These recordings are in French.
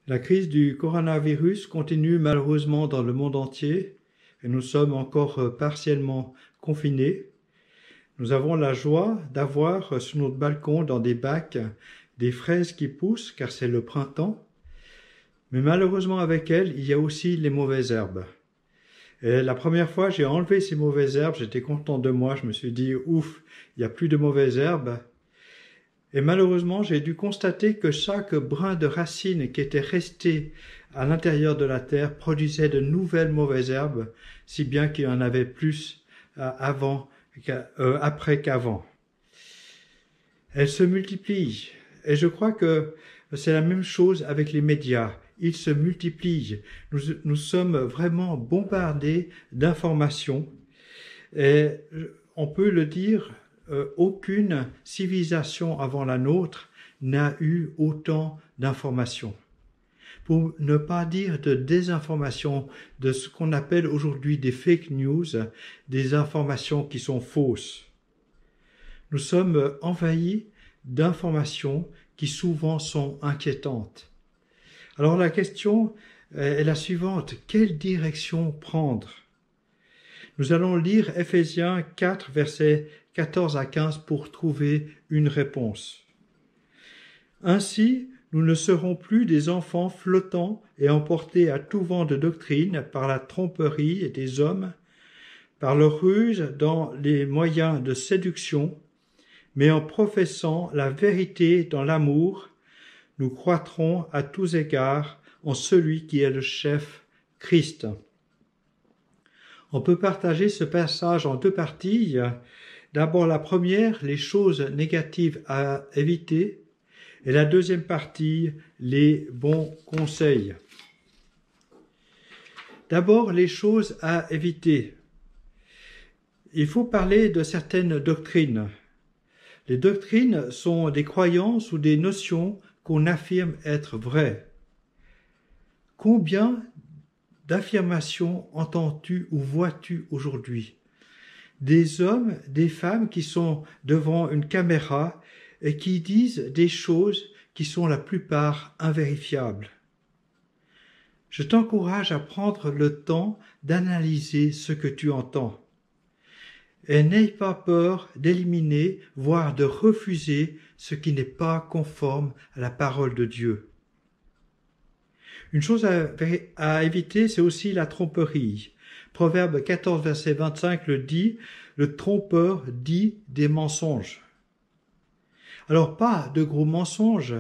La crise du coronavirus continue malheureusement dans le monde entier et nous sommes encore partiellement confinés. Nous avons la joie d'avoir sur notre balcon dans des bacs des fraises qui poussent car c'est le printemps. Mais malheureusement avec elles, il y a aussi les mauvaises herbes. Et la première fois, j'ai enlevé ces mauvaises herbes, j'étais content de moi, je me suis dit ouf, il n'y a plus de mauvaises herbes. Et malheureusement, j'ai dû constater que chaque brin de racine qui était resté à l'intérieur de la terre produisait de nouvelles mauvaises herbes, si bien qu'il y en avait plus après qu'avant. Elles se multiplient. Et je crois que c'est la même chose avec les médias. Ils se multiplient. Nous sommes vraiment bombardés d'informations. Et on peut le dire, aucune civilisation avant la nôtre n'a eu autant d'informations. Pour ne pas dire de désinformation, de ce qu'on appelle aujourd'hui des fake news, des informations qui sont fausses. Nous sommes envahis d'informations qui souvent sont inquiétantes. Alors la question est la suivante, quelle direction prendre? Nous allons lire Ephésiens 4, versets 14 à 15 pour trouver une réponse. Ainsi, nous ne serons plus des enfants flottants et emportés à tout vent de doctrine par la tromperie des hommes, par leur ruse dans les moyens de séduction, mais en professant la vérité dans l'amour, nous croîtrons à tous égards en celui qui est le chef, Christ. On peut partager ce passage en deux parties. D'abord la première, les choses négatives à éviter, et la deuxième partie, les bons conseils. D'abord, les choses à éviter. Il faut parler de certaines doctrines. Les doctrines sont des croyances ou des notions qu'on affirme être vraies. Combien d'affirmations entends-tu ou vois-tu aujourd'hui? Des hommes, des femmes qui sont devant une caméra et qui disent des choses qui sont la plupart invérifiables. Je t'encourage à prendre le temps d'analyser ce que tu entends. Et n'aie pas peur d'éliminer, voire de refuser ce qui n'est pas conforme à la parole de Dieu. Une chose à éviter, c'est aussi la tromperie. Proverbe 14, verset 25 le dit, le trompeur dit des mensonges. Alors pas de gros mensonges,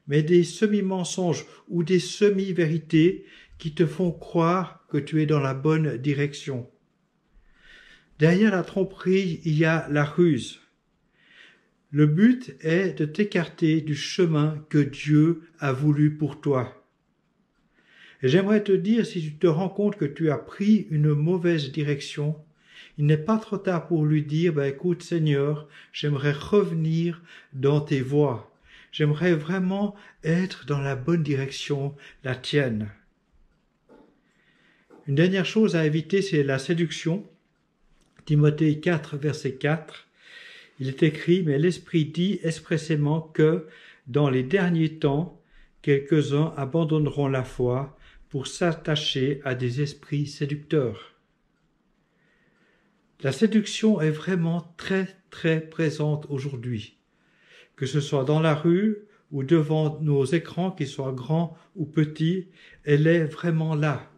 mais des semi-mensonges ou des semi-vérités qui te font croire que tu es dans la bonne direction. Derrière la tromperie, il y a la ruse. Le but est de t'écarter du chemin que Dieu a voulu pour toi. Et j'aimerais te dire, si tu te rends compte que tu as pris une mauvaise direction, il n'est pas trop tard pour lui dire, écoute Seigneur, j'aimerais revenir dans tes voies. J'aimerais vraiment être dans la bonne direction, la tienne. Une dernière chose à éviter, c'est la séduction. Timothée 4, verset 4, il est écrit, mais l'Esprit dit expressément que, dans les derniers temps, quelques-uns abandonneront la foi pour s'attacher à des esprits séducteurs. La séduction est vraiment très, très présente aujourd'hui. Que ce soit dans la rue ou devant nos écrans, qu'ils soient grands ou petits, elle est vraiment là.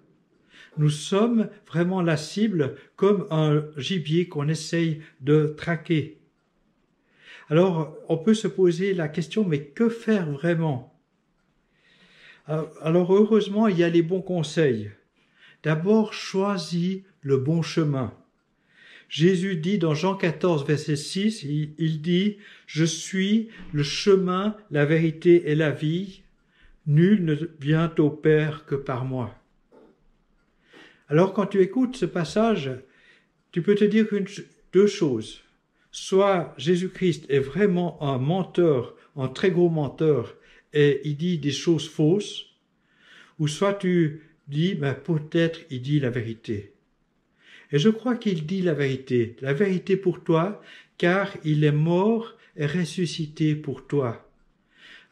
Nous sommes vraiment la cible comme un gibier qu'on essaye de traquer. Alors, on peut se poser la question, mais que faire vraiment? Alors, heureusement, il y a les bons conseils. D'abord, choisis le bon chemin. Jésus dit dans Jean 14, verset 6, il dit « Je suis le chemin, la vérité et la vie. Nul ne vient au Père que par moi. » Alors quand tu écoutes ce passage, tu peux te dire deux choses. Soit Jésus-Christ est vraiment un menteur, un très gros menteur, et il dit des choses fausses, ou soit tu dis, peut-être il dit la vérité. Et je crois qu'il dit la vérité pour toi, car il est mort et ressuscité pour toi.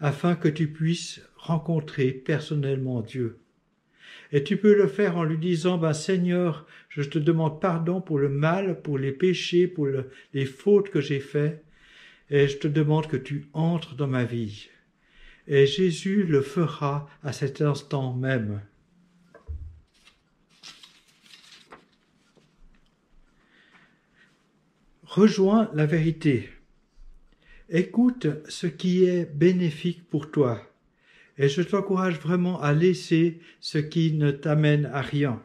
afin que tu puisses rencontrer personnellement Dieu. Et tu peux le faire en lui disant, Seigneur, je te demande pardon pour le mal, pour les péchés, pour les fautes que j'ai faites, et je te demande que tu entres dans ma vie. Et Jésus le fera à cet instant même. Rejoins la vérité. Écoute ce qui est bénéfique pour toi. Et je t'encourage vraiment à laisser ce qui ne t'amène à rien.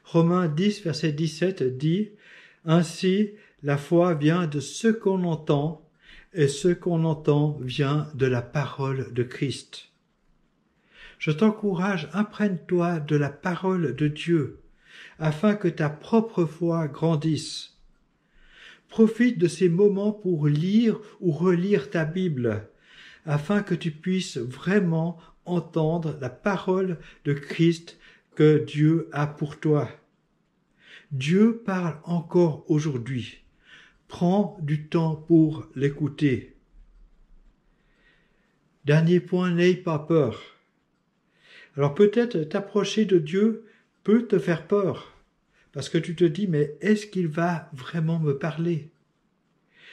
Romains 10, verset 17 dit « Ainsi, la foi vient de ce qu'on entend, et ce qu'on entend vient de la parole de Christ. » Je t'encourage, imprègne-toi de la parole de Dieu, afin que ta propre foi grandisse. Profite de ces moments pour lire ou relire ta Bible, afin que tu puisses vraiment entendre la parole de Christ que Dieu a pour toi. Dieu parle encore aujourd'hui. Prends du temps pour l'écouter. Dernier point, n'aie pas peur. Alors peut-être t'approcher de Dieu peut te faire peur, parce que tu te dis, mais est-ce qu'il va vraiment me parler ?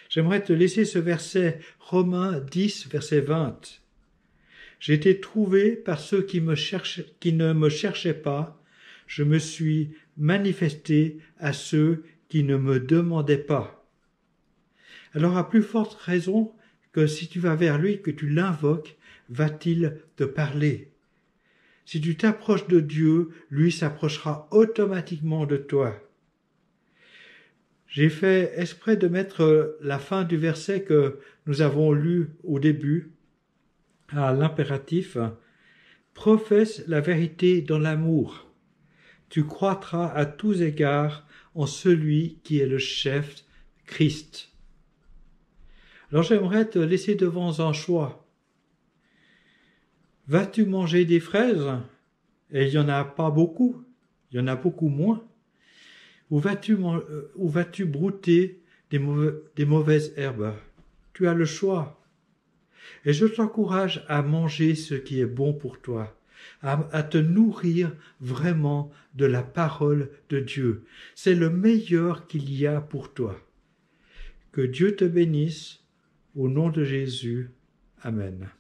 J'aimerais te laisser ce verset, Romains 10, verset 20. « J'ai été trouvé par ceux qui ne me cherchaient pas, je me suis manifesté à ceux qui ne me demandaient pas. » Alors à plus forte raison que si tu vas vers lui, que tu l'invoques, va-t-il te parler. Si tu t'approches de Dieu, lui s'approchera automatiquement de toi. J'ai fait exprès de mettre la fin du verset que nous avons lu au début à l'impératif. Professe la vérité dans l'amour. Tu croîtras à tous égards en celui qui est le chef, Christ. Alors j'aimerais te laisser devant un choix. Vas-tu manger des fraises? Et il n'y en a pas beaucoup, il y en a beaucoup moins. Ou vas-tu brouter des mauvaises herbes? Tu as le choix. Et je t'encourage à manger ce qui est bon pour toi, à te nourrir vraiment de la parole de Dieu. C'est le meilleur qu'il y a pour toi. Que Dieu te bénisse, au nom de Jésus. Amen.